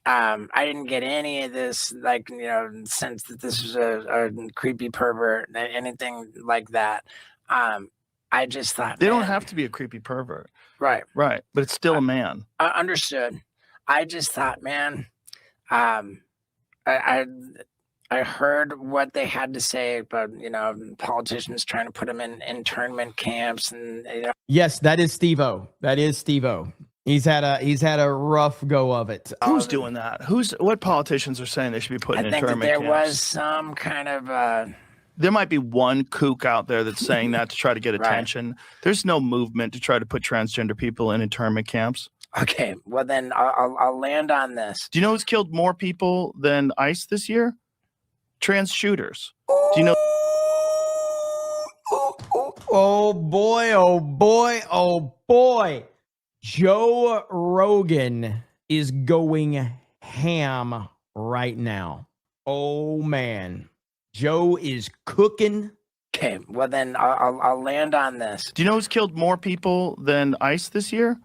I didn't get any of this, like, sense that this was a creepy pervert, anything like that. I just thought, They don't man, have to be a creepy pervert. right, Right. But it's still a man. Understood. I just thought, man, um, I I heard what they had to say about, politicians trying to put them in internment camps, and Yes, that is Steve-O. That is Steve-O. He's had a rough go of it. Who's doing that? What politicians are saying they should be put in I think that internment there camps? was some kind of there might be one kook out there that's saying that to try to get attention. There's no movement to try to put transgender people in internment camps. Okay, well then I'll land on this. Do you know who's killed more people than ICE this year? Trans shooters. Do you know? Oh boy, oh boy, oh boy. Joe Rogan is going ham right now. Oh man. Joe is cooking. Okay, well then I'll land on this. Do you know who's killed more people than ICE this year?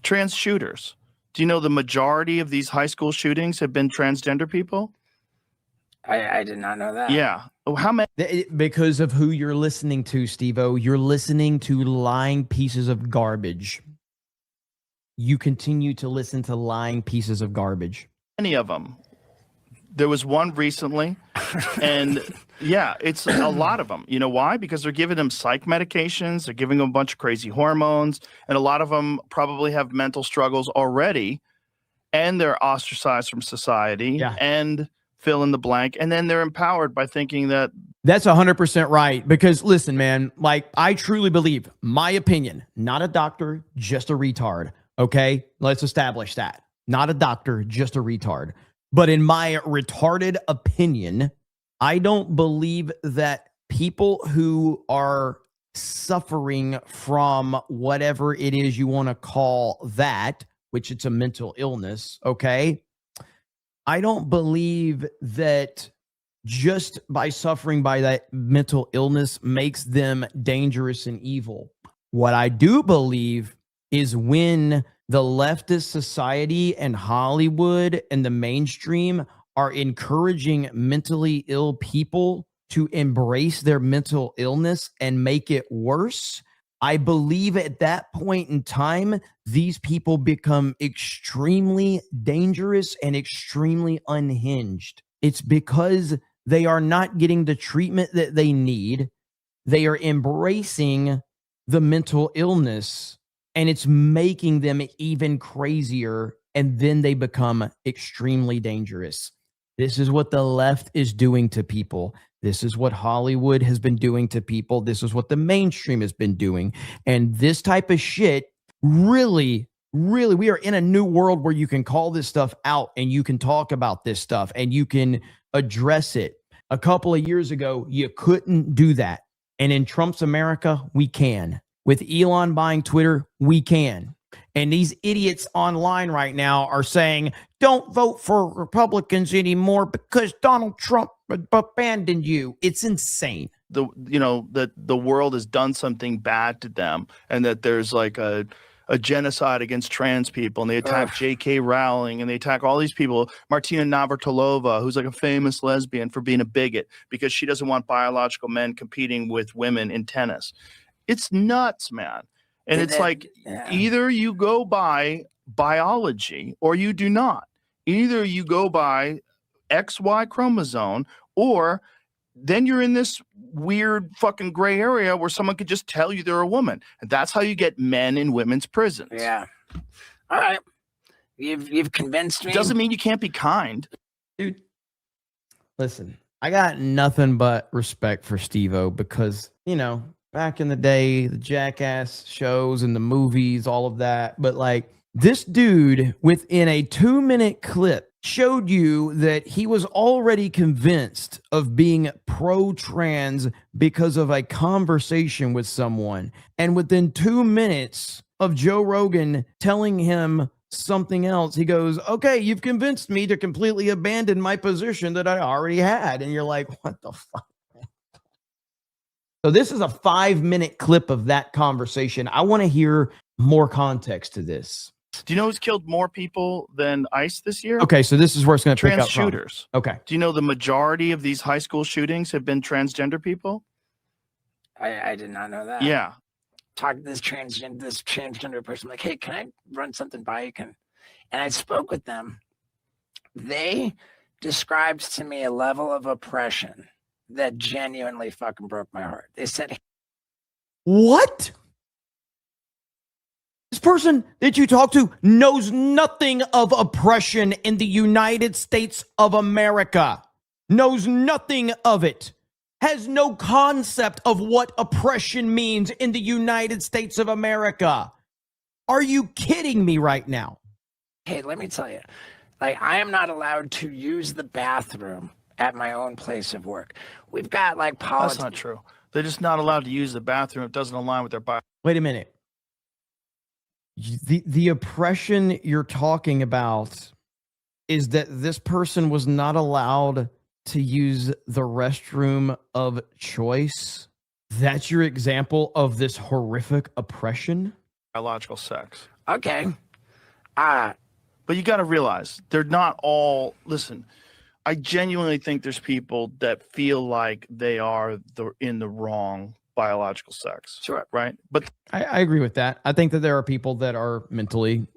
Trans shooters. Do you know the majority of these high school shootings have been transgender people? I did not know that. Yeah. Oh, how many? Because of who you're listening to, Steve-O. You're listening to lying pieces of garbage. You continue to listen to lying pieces of garbage. Many of them. There was one recently, and yeah, it's a lot of them. You know why? Because they're giving them psych medications, they're giving them a bunch of crazy hormones, and a lot of them probably have mental struggles already, and they're ostracized from society, and fill in the blank, and then they're empowered by thinking that. That's 100% right. Because listen, man, like I truly believe, my opinion, not a doctor, just a retard. Okay, let's establish that. Not a doctor, just a retard. But in my retarded opinion, I don't believe that people who are suffering from whatever it is you want to call that, which it's a mental illness, okay? I don't believe that just by suffering by that mental illness makes them dangerous and evil. What I do believe is when the leftist society and Hollywood and the mainstream are encouraging mentally ill people to embrace their mental illness and make it worse, I believe at that point in time, these people become extremely dangerous and extremely unhinged. It's because they are not getting the treatment that they need. They are embracing the mental illness, and it's making them even crazier, and then they become extremely dangerous. This is what the left is doing to people. This is what Hollywood has been doing to people. This is what the mainstream has been doing. And this type of shit, really, we are in a new world where you can call this stuff out and you can talk about this stuff and you can address it. A couple of years ago, you couldn't do that. And in Trump's America, we can. With Elon buying Twitter, we can. And these idiots online right now are saying, don't vote for Republicans anymore because Donald Trump abandoned you. It's insane. That the world has done something bad to them, and that there's like a genocide against trans people, and they attack J.K. Rowling, and they attack all these people. Martina Navratilova, who's like a famous lesbian, for being a bigot because she doesn't want biological men competing with women in tennis. It's nuts, man. And it's like either you go by biology or you do not. Either you go by XY chromosome, or then you're in this weird fucking gray area where someone could just tell you they're a woman. And that's how you get men in women's prisons. Yeah. All right. You've convinced me. Doesn't mean you can't be kind. Dude, listen, I got nothing but respect for Steve-O because, back in the day, the Jackass shows and the movies, all of that. But like this dude within a 2-minute clip showed you that he was already convinced of being pro-trans because of a conversation with someone. And within 2 minutes of Joe Rogan telling him something else, he goes, okay, you've convinced me to completely abandon my position that I already had. And you're like, what the fuck? So this is a 5-minute clip of that conversation. I want to hear more context to this. Do you know who's killed more people than ICE this year? Okay, so this is where it's going to pick Trans up from. shooters. Okay. Do you know the majority of these high school shootings have been transgender people? I did not know that. Yeah. Talk to this transgender person, like, hey, can I run something by you? And I spoke with them. They described to me a level of oppression that genuinely fucking broke my heart. They said, What? This person that you talk to knows nothing of oppression in the United States of America, knows nothing of it, has no concept of what oppression means in the United States of America. Are you kidding me right now? hey, let me tell you, like, I am not allowed to use the bathroom at my own place of work. We've got like That's politics. not true. They're just not allowed to use the bathroom. It doesn't align with their bio. Wait a minute. The oppression you're talking about is that this person was not allowed to use the restroom of choice. That's your example of this horrific oppression? Biological sex. Okay. But you got to realize they're not all. Listen, I genuinely think there's people that feel like they are in the wrong biological sex. Sure. Right. But I agree with that. I think that there are people that are mentally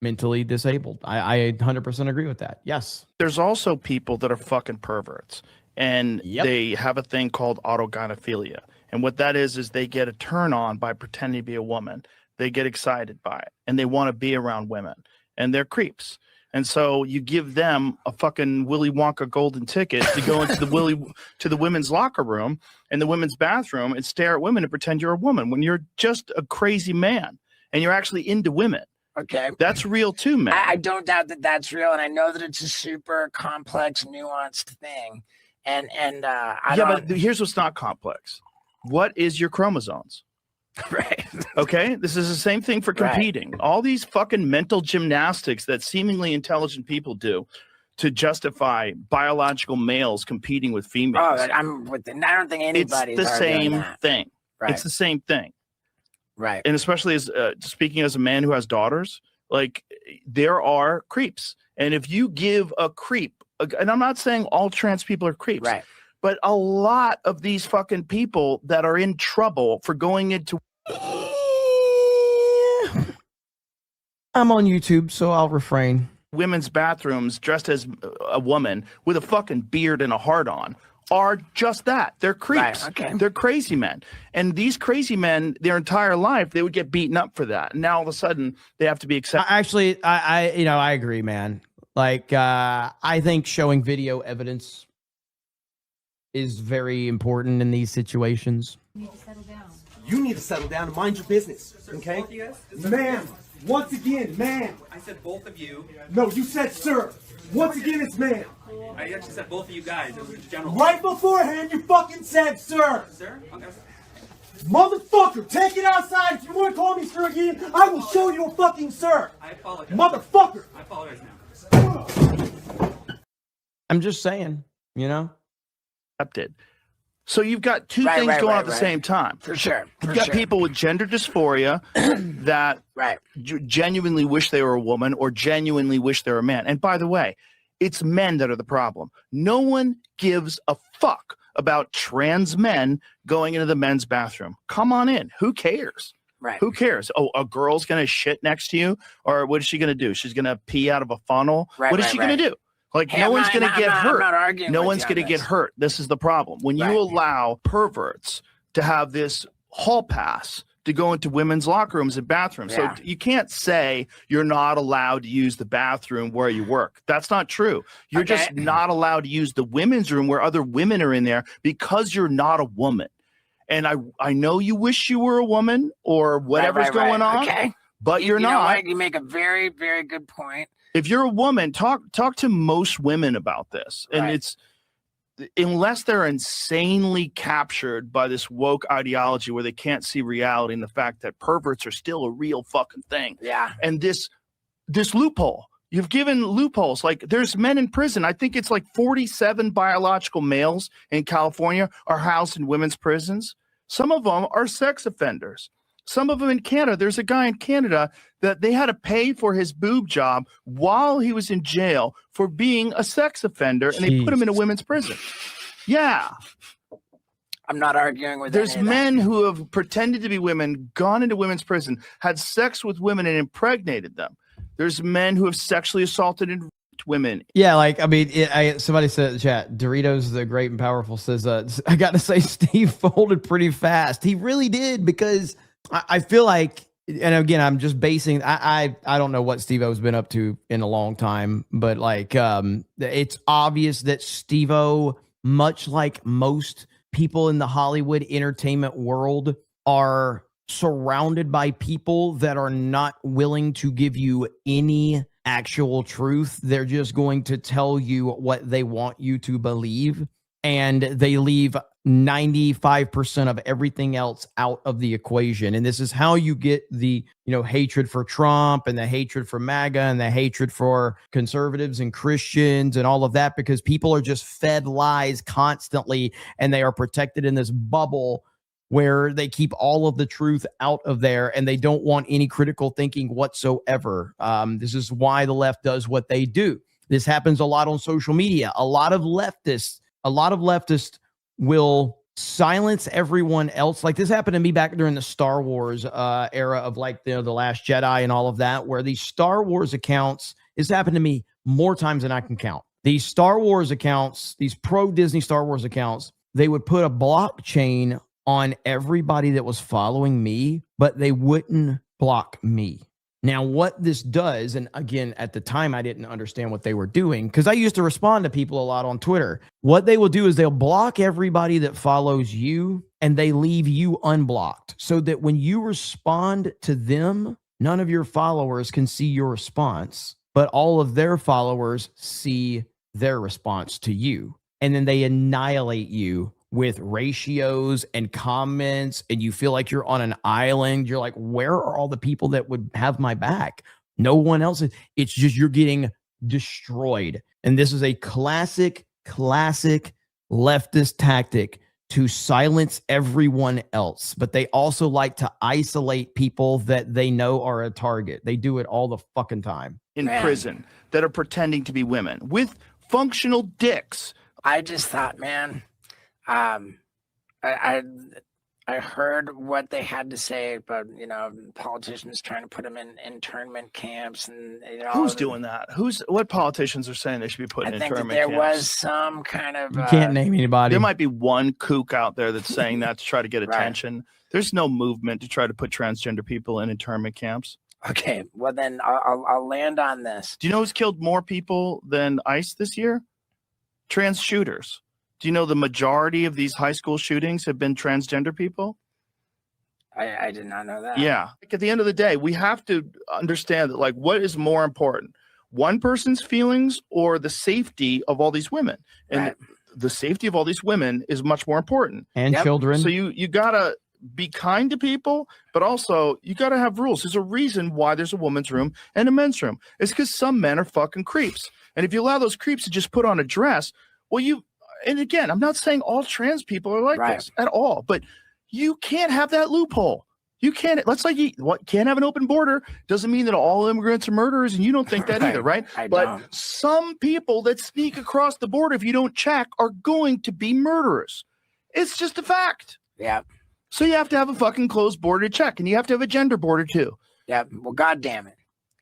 disabled. I 100% agree with that. Yes. there's also people that are fucking perverts, and they have a thing called autogynephilia. And what that is they get a turn on by pretending to be a woman. They get excited by it, and they want to be around women, and they're creeps. And so you give them a fucking Willy Wonka golden ticket to go into the women's locker room and the women's bathroom and stare at women and pretend you're a woman when you're just a crazy man and you're actually into women. Okay. That's real too, man. I don't doubt that that's real, and I know that it's a super complex, nuanced thing. But here's what's not complex. What is your chromosomes? Right. Okay, this is the same thing for competing. Right. All these fucking mental gymnastics that seemingly intelligent people do to justify biological males competing with females. Oh, I'm with I don't think anybody's It's the same that. thing. Right. It's the same thing. Right. And especially as speaking as a man who has daughters, like there are creeps. And if you give a creep, and I'm not saying all trans people are creeps, right, but a lot of these fucking people that are in trouble for going into. I'm on YouTube, so I'll refrain. Women's bathrooms dressed as a woman with a fucking beard and a heart on are just that. They're creeps. Right, okay. They're crazy men. And these crazy men, their entire life, they would get beaten up for that. And now all of a sudden they have to be accepted. Actually, I agree, man. Like, I think showing video evidence is very important in these situations. You need to settle down. You need to settle down and mind your business, okay? Ma'am, once again, ma'am. I said both of you. No, you said sir. Once again, it's ma'am. I actually said both of you guys. It was general. Right beforehand, you fucking said sir. Sir? Okay. Motherfucker, take it outside. If you want to call me sir again, I will show you a fucking sir. I apologize. Motherfucker. I apologize now. I'm just saying, you know? Accepted. So you've got two things going on at the same time. For sure. You've got people with gender dysphoria that genuinely wish they were a woman or genuinely wish they were a man. And by the way, it's men that are the problem. No one gives a fuck about trans men going into the men's bathroom. Come on in. Who cares? Right. Who cares? Oh, a girl's going to shit next to you? Or what is she going to do? She's going to pee out of a funnel? Right, what is she going to do? Like, hey, no one's going to get hurt. No one's going to get hurt. This is the problem. When you allow perverts to have this hall pass to go into women's locker rooms and bathrooms. So you can't say you're not allowed to use the bathroom where you work. That's not true. You're just not allowed to use the women's room where other women are in there because you're not a woman. And I know you wish you were a woman or whatever's going on, but you're not. Know what? You make a very, very good point. If you're a woman, talk to most women about this. And it's unless they're insanely captured by this woke ideology where they can't see reality and the fact that perverts are still a real fucking thing. Yeah. And this loophole, you've given loopholes. Like there's men in prison. I think it's like 47 biological males in California are housed in women's prisons. Some of them are sex offenders. Some of them in Canada. There's a guy in Canada that they had to pay for his boob job while he was in jail for being a sex offender, and they put him in a women's prison. Yeah. I'm not arguing with There's any of that. men who have pretended to be women, gone into women's prison, had sex with women and impregnated them. There's men who have sexually assaulted and raped women. Yeah, like, I mean, somebody said in the chat, Doritos the Great and Powerful says, I got to say, Steve folded pretty fast. He really did, because I feel like, and again, I'm just basing, I don't know what Steve-O's been up to in a long time, but like, it's obvious that Steve-O, much like most people in the Hollywood entertainment world, are surrounded by people that are not willing to give you any actual truth. They're just going to tell you what they want you to believe, and they leave 95% of everything else out of the equation. And this is how you get the, hatred for Trump and the hatred for MAGA and the hatred for conservatives and Christians and all of that, because people are just fed lies constantly, and they are protected in this bubble where they keep all of the truth out of there, and they don't want any critical thinking whatsoever. This is why the left does what they do. This happens a lot on social media. A lot of leftists will silence everyone else. Like, this happened to me back during the Star Wars era of, like, the Last Jedi and all of that, where these Star Wars accounts, it's happened to me more times than I can count. These Star Wars accounts, these pro-Disney Star Wars accounts, they would put a blockchain on everybody that was following me, but they wouldn't block me. Now, what this does, and again, at the time, I didn't understand what they were doing, because I used to respond to people a lot on Twitter. What they will do is they'll block everybody that follows you, and they leave you unblocked, so that when you respond to them, none of your followers can see your response, but all of their followers see their response to you. And then they annihilate you with ratios and comments, and you feel like you're on an island. You're like, where are all the people that would have my back? No one else. It's just, you're getting destroyed. And this is a classic leftist tactic to silence everyone else. But they also like to isolate people that they know are a target. They do it all the fucking time. In prison that are pretending to be women with functional dicks. I just thought, man, I heard what they had to say about, politicians trying to put them in internment camps, and who's doing that? What politicians are saying they should be put in internment camps? I think there was some kind of. You can't name anybody. There might be one kook out there that's saying that to try to get attention. Right. There's no movement to try to put transgender people in internment camps. Okay, well then I'll land on this. Do you know who's killed more people than ICE this year? Trans shooters. Do you know the majority of these high school shootings have been transgender people? I did not know that. Yeah. Like, at the end of the day, we have to understand that, like, what is more important? One person's feelings or the safety of all these women? And the safety of all these women is much more important. And children. So you got to be kind to people, but also you got to have rules. There's a reason why there's a woman's room and a men's room. It's because some men are fucking creeps. And if you allow those creeps to just put on a dress, and again, I'm not saying all trans people are like this at all, but you can't have that loophole. You can't. Let's like you can't have an open border. Doesn't mean that all immigrants are murderers, and you don't think that either, right? But some people that sneak across the border, if you don't check, are going to be murderers. It's just a fact. Yeah. So you have to have a fucking closed border to check, and you have to have a gender border too. Yeah. Well, God damn it.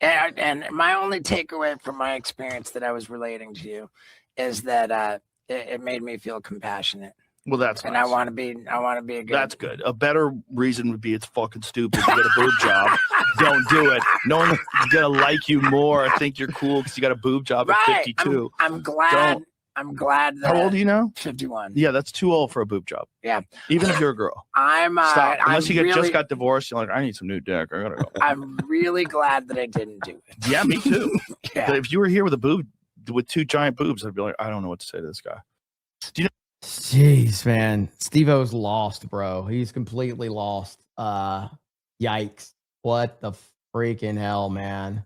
And my only takeaway from my experience that I was relating to you is that it made me feel compassionate. Well, that's and nice. I want to be a good. That's good. A better reason would be it's fucking stupid to get a boob job. Don't do it. No one's gonna like you more. I think you're cool because you got a boob job at 52. I'm glad. I'm glad that. How old are you now? 51. Yeah, that's too old for a boob job. Yeah. Even if you're a girl. Stop. Unless you just got divorced, you're like, I need some new dick. I gotta go. I'm really glad that I didn't do it. Yeah, me too. Yeah. But if you were here with two giant boobs, I'd be like, I don't know what to say to this guy. Do you know? Jeez, man. Steve-O's lost, bro. He's completely lost. Yikes. What the freaking hell, man.